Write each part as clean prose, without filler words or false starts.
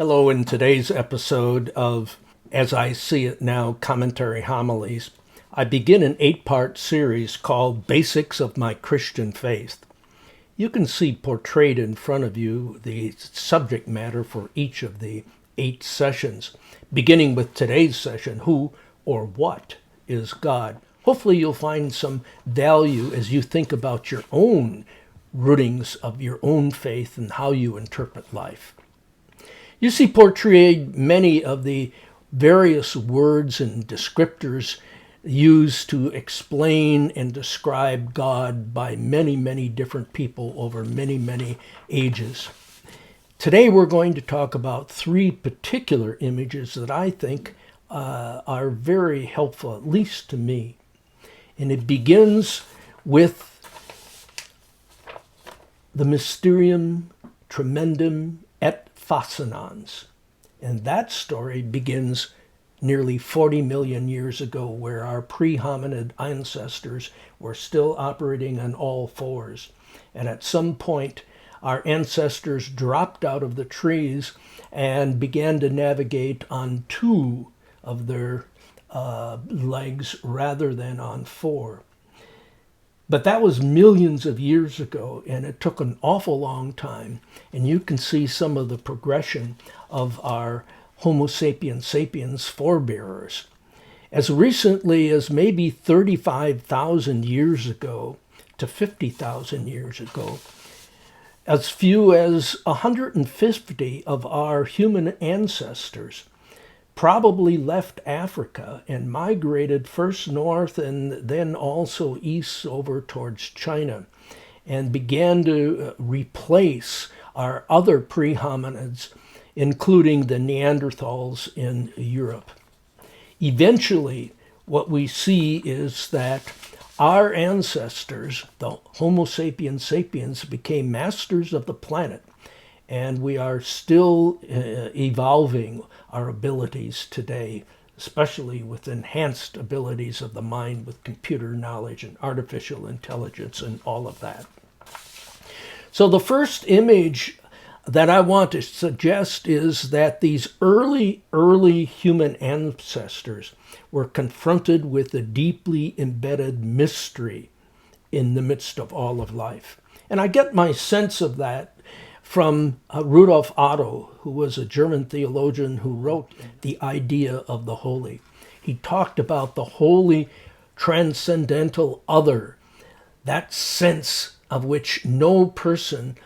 Hello, in today's episode of As I See It Now Commentary Homilies, I begin an 8-part series called Basics of My Christian Faith. You can see portrayed in front of you the subject matter for each of the 8 sessions, beginning with today's session, Who or What is God? Hopefully you'll find some value as you think about your own rootings of your own faith and how you interpret life. You see portrayed many of the various words and descriptors used to explain and describe God by many, many different people over many, many ages. Today we're going to talk about 3 particular images that I think are very helpful, at least to me. And it begins with the Mysterium Tremendum et Fascinans. And that story begins nearly 40 million years ago, where our pre-hominid ancestors were still operating on all fours. And at some point, our ancestors dropped out of the trees and began to navigate on 2 of their legs rather than on 4. But that was millions of years ago, and it took an awful long time. And you can see some of the progression of our Homo sapiens sapiens forebearers. As recently as maybe 35,000 years ago to 50,000 years ago, as few as 150 of our human ancestors probably left Africa and migrated first north and then also east over towards China and began to replace our other pre-hominids, including the Neanderthals in Europe. Eventually, what we see is that our ancestors, the Homo sapiens sapiens, became masters of the planet, and we are still evolving our abilities today, especially with enhanced abilities of the mind with computer knowledge and artificial intelligence and all of that. So the first image that I want to suggest is that these early human ancestors were confronted with a deeply embedded mystery in the midst of all of life. And I get my sense of that from Rudolf Otto, who was a German theologian who wrote The Idea of the Holy. He talked about the holy, transcendental other, that sense of which no person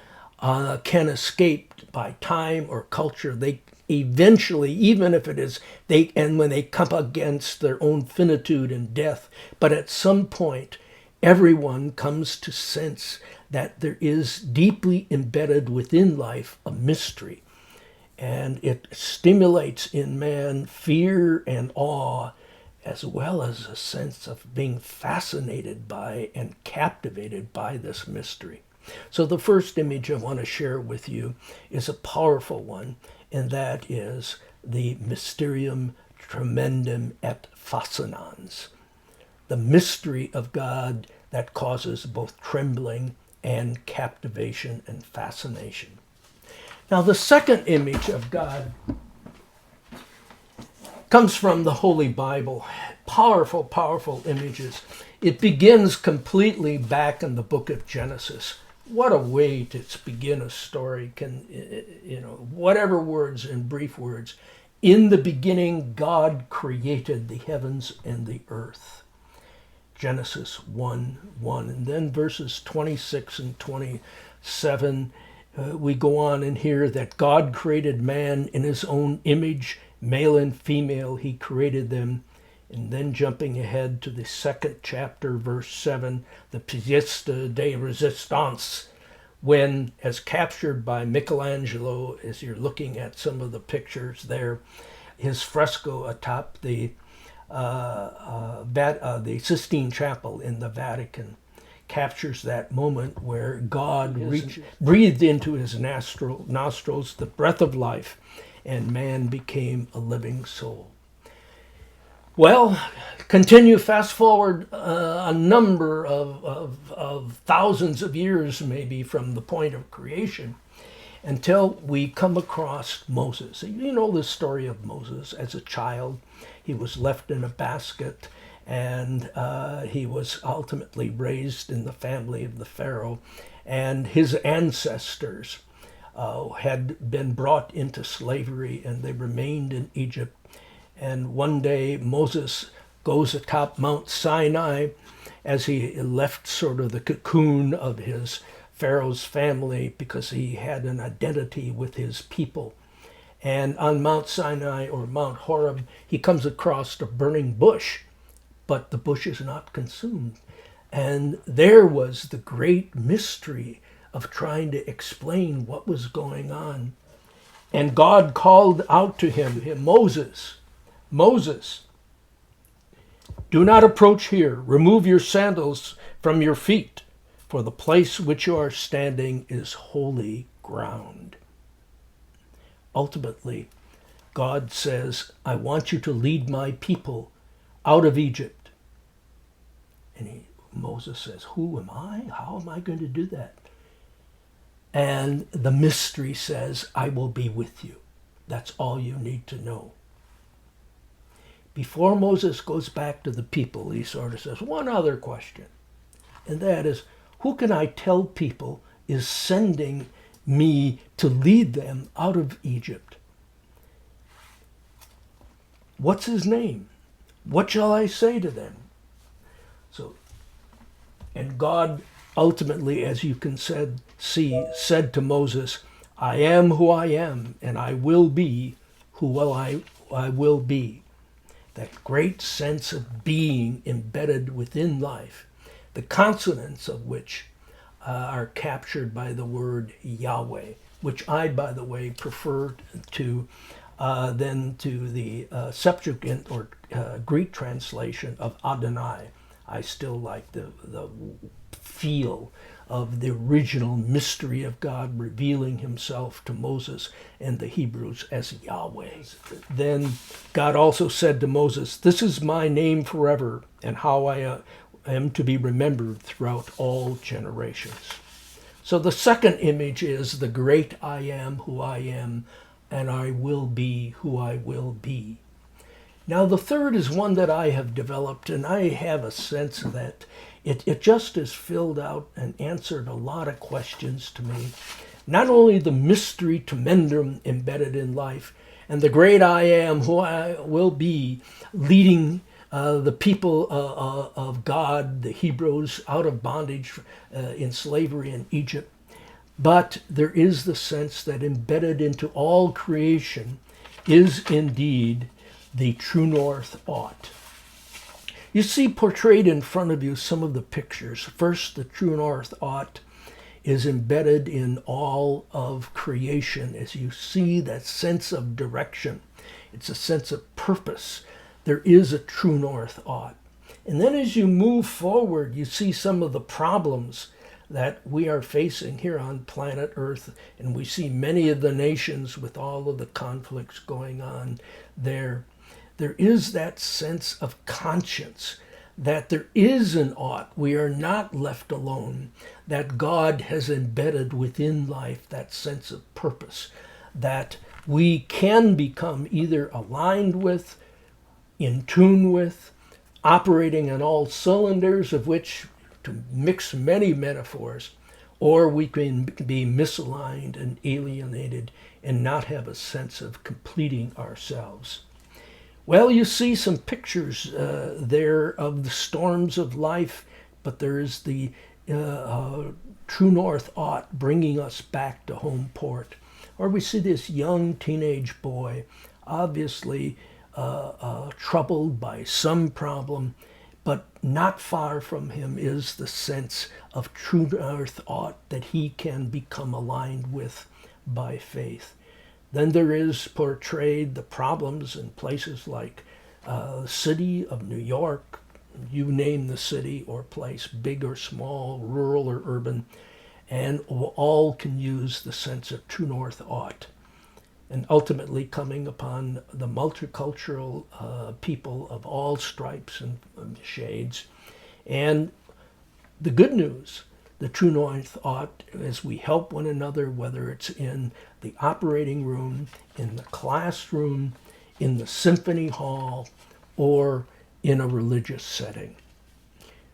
can escape by time or culture. They eventually, even if it is, and when they come against their own finitude and death, but at some point, everyone comes to sense that there is deeply embedded within life a mystery, and it stimulates in man fear and awe, as well as a sense of being fascinated by and captivated by this mystery. So the first image I want to share with you is a powerful one, and that is the Mysterium Tremendum et Fascinans, the mystery of God that causes both trembling and captivation and fascination. Now, the second image of God comes from the Holy Bible. Powerful, powerful images. It begins completely back in the book of Genesis. What a way to begin a story. Whatever words and brief words. In the beginning, God created the heavens and the earth. Genesis 1:1, and then verses 26 and 27, we go on and hear that God created man in his own image, male and female, he created them. And then jumping ahead to the 2nd chapter, verse 7, the pièce de résistance, when, as captured by Michelangelo, as you're looking at some of the pictures there, his fresco atop the Sistine Chapel in the Vatican captures that moment where God breathed into his nostrils the breath of life, and man became a living soul. Well, continue fast forward a number of thousands of years maybe from the point of creation, until we come across Moses. You know the story of Moses. As a child, he was left in a basket, and he was ultimately raised in the family of the Pharaoh, and his ancestors had been brought into slavery, and they remained in Egypt. And one day Moses goes atop Mount Sinai as he left sort of the cocoon of his Pharaoh's family, because he had an identity with his people. And on Mount Sinai, or Mount Horeb, he comes across a burning bush, but the bush is not consumed. And there was the great mystery of trying to explain what was going on. And God called out to him, Moses, Moses, do not approach here. Remove your sandals from your feet, for the place which you are standing is holy ground. Ultimately, God says, I want you to lead my people out of Egypt. And Moses says, who am I? How am I going to do that? And the mystery says, I will be with you. That's all you need to know. Before Moses goes back to the people, he sort of says, one other question. And that is, who can I tell people is sending me to lead them out of Egypt? What's his name? What shall I say to them? And God ultimately, as you can see, said to Moses, I am who I am, and I will be who I will be. That great sense of being embedded within life, the consonants of which are captured by the word Yahweh, which I, by the way, prefer to than to the Septuagint or Greek translation of Adonai. I still like the feel of the original mystery of God revealing himself to Moses and the Hebrews as Yahweh. Then God also said to Moses, this is my name forever, and how I am to be remembered throughout all generations. So the second image is the great I am who I am, and I will be who I will be. Now the third is one that I have developed, and I have a sense that it just has filled out and answered a lot of questions to me. Not only the mystery tremendum embedded in life, and the great I am who I will be, leading the people of God, the Hebrews, out of bondage in slavery in Egypt. But there is the sense that embedded into all creation is indeed the true north ought. You see portrayed in front of you some of the pictures. First, the true north ought is embedded in all of creation as you see that sense of direction. It's a sense of purpose. There is a true north ought. And then as you move forward, you see some of the problems that we are facing here on planet Earth, and we see many of the nations with all of the conflicts going on there. There is that sense of conscience that there is an ought. We are not left alone, that God has embedded within life that sense of purpose, that we can become either aligned with, in tune with, operating on all cylinders, of which, to mix many metaphors, or we can be misaligned and alienated and not have a sense of completing ourselves. Well, you see some pictures there of the storms of life, but there is the true north ought bringing us back to home port. Or we see this young teenage boy, obviously troubled by some problem, but not far from him is the sense of true north ought that he can become aligned with by faith. Then there is portrayed the problems in places like the city of New York, you name the city or place, big or small, rural or urban, and all can use the sense of true north ought. And ultimately coming upon the multicultural people of all stripes and shades. And the good news The true north ought, as we help one another, whether it's in the operating room, in the classroom, in the symphony hall, or in a religious setting.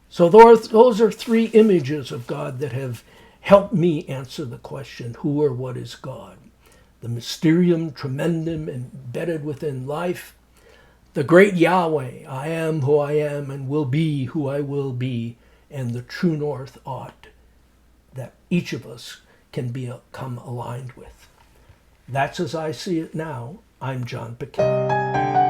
So those are three images of God that have helped me answer the question, who or what is God? The mysterium tremendum embedded within life, the great Yahweh, I am who I am and will be who I will be, and the true north ought that each of us can become aligned with. That's as I see it now. I'm Jon Pekell.